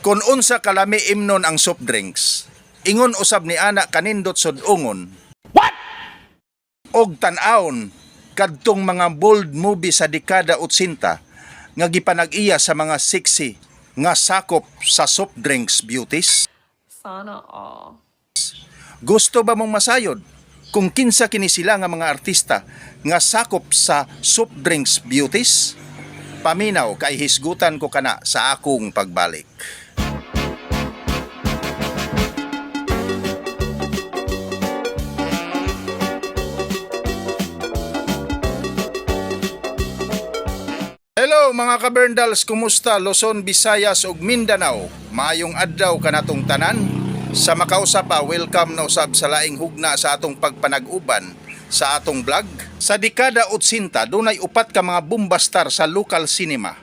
Kung unsa kalami imnon ang soft drinks, ingon usab ni ana kanindot sud-ungon. What? Og tan-awon kadtong mga bold movie sa dekada 80 nga gipanag-iya sa mga sexy nga sakop sa soft drinks beauties. Sana all. Gusto ba mong masayod kung kinsa kini sila nga mga artista nga sakop sa soft drinks beauties? Paminaw kay hisgutan ko kana sa akong pagbalik. Hello mga kaberndals, kumusta? Luzon, Visayas ug Mindanao. Maayong adlaw kanatong tanan. Sa makausap pa, welcome na usab sa laing hugna sa atong pagpanag-uban sa atong vlog. Sa dekada 80, dunay upat ka mga bombastar sa local cinema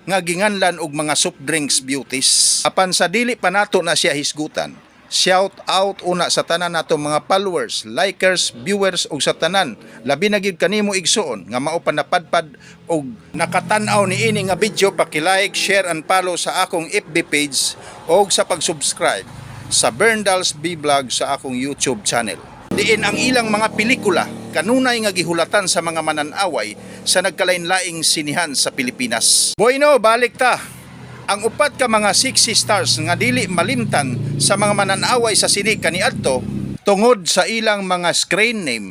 nga ginganlan og mga soft drinks beauties. Apan sa dili pa nato na siya hisgutan, shout out una sa tanan nato mga followers, likers, viewers ug sa tanan labi na gyud kanimo igsuon nga mao pa napadpad og nakatan-aw niini nga video, paki-like, share and follow sa akong FB page og sa pag-subscribe sa Berndals B Vlog sa akong YouTube channel. Diin ang ilang mga pelikula kanunay nga gihulatan sa mga mananaway sa nagkalain-laing sinihan sa Pilipinas. Bueno, balik ta. Ang upat ka mga sexy stars nga dili malimtan sa mga mananaway sa sini kaniadto tungod sa ilang mga screen name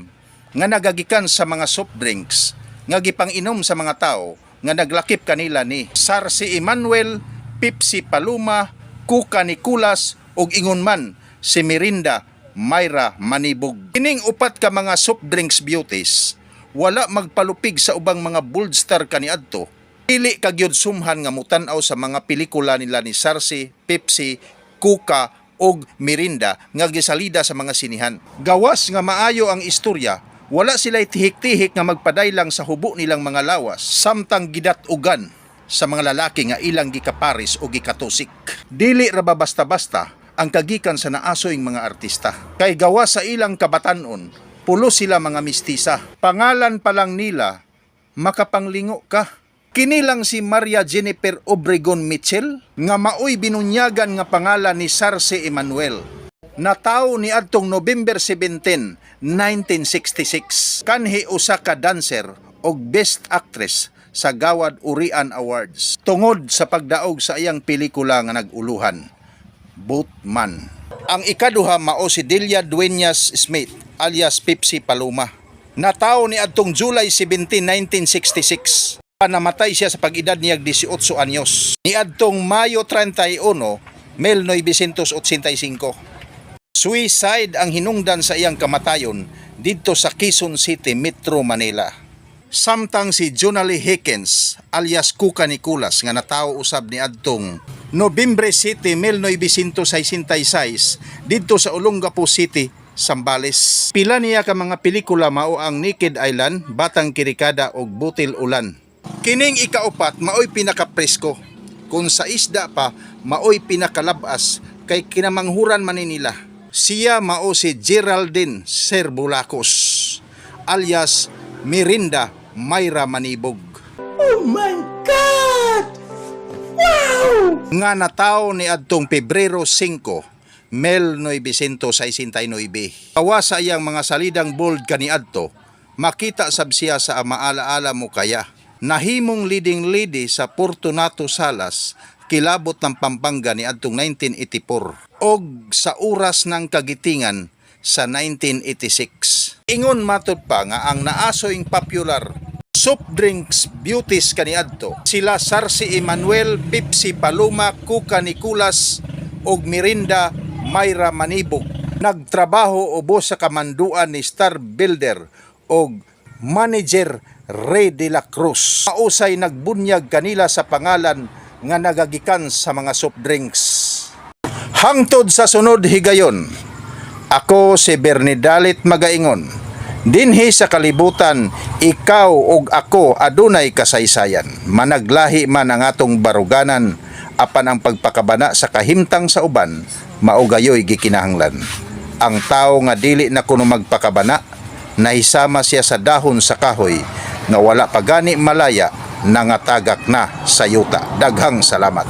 nga nagagikan sa mga soft drinks nga gipang-inom sa mga tao nga naglakip kanila ni Sarsi Emmanuel, Pepsi Paloma, Kuka Nicolas ug ingon man si Mirinda Mayra Manibog. Kining upat ka mga soft drinks beauties wala magpalupig sa ubang mga bold star kaniadto. Dili kagyud sumhan nga mutan-aw sa mga pelikula nila ni Sarsi, Pepsi, Kuka ug Mirinda nga gisalida sa mga sinihan. Gawas nga maayo ang istorya, wala sila'y tihik-tihik nga magpadaylang sa hubo nilang mga lawas samtang gidat-ugan sa mga lalaki nga ilang gikaparis o gikatusik. Dili ra ba basta-basta ang kagikan sa naasoing mga artista. Kay gawas sa ilang kabatanon, pulo sila mga mistisa. Pangalan pa lang nila, makapanglingo ka. Kini lang si Maria Jennifer Obregon Mitchell nga maoy binunyagan nga pangalan ni Sarsi Emmanuel. Natawo ni adtong November 17, 1966. Kanhi usa ka dancer og best actress sa Gawad Urian Awards tungod sa pagdaog sa iyang pelikula nga nag-uluhan, Boatman. Ang ikaduha mao si Delia Dueñas Smith alias Pepsi Paloma. Natawo ni adtong July 17, 1966. Namatay siya sa pag-edad niyag 18 anyos. Niadtong Mayo 31, 1985. Suicide ang hinungdan sa iyang kamatayon didto sa Quezon City, Metro Manila. Samtang si Jonalie Hickens alias Kuka Nicolas nga natawo usab niadtong Nobyembre 7, 1966 didto sa Olongapo City, Zambales. Pila niya ka mga pelikula mao ang Naked Island, Batang Kirikada ug Butil Ulan. Kining ikaupat maoy pinakapresko, kung sa isda pa maoy pinakalabas kay kinamanghuran man nila. Siya mao si Geraldine Serbulacos alias Mirinda Mayra Manibog. Oh my God! Wow! Nga natawo ni adtong Pebrero 5, 1969. Kawa sa iyang mga salidang bold kaniadto, makita sab siya sa maalaala mo kaya. Nahimong leading lady sa Fortunato Salas, kilabot ng Pampanga ni adtong 1984 og sa oras ng kagitingan sa 1986. Ingon matud pa nga ang naasoing popular soft drinks beauties kaniadto sila Sarsi Emmanuel, Pepsi Paloma, Kuka Nicolas og Mirinda Mayra Manibog. Nagtrabaho ubos sa kamanduan ni Star Builder og manager Ray de la Cruz. Mausay nagbunyag kanila sa pangalan nga nagagikan sa mga soft drinks. Hangtod sa sunod higayon, ako si Bernidalit Magaingon. Dinhi sa kalibutan, ikaw ug ako adunay kasaysayan. Managlahi man ang atong baruganan, apan ang pagpakabana sa kahimtang sa uban, maugayoy gikinahanglan. Ang tao nga dili na kuno magpakabana, nahisama siya sa dahon sa kahoy, nga wala pa gani malaya nangatagak na sa yuta. Daghang salamat.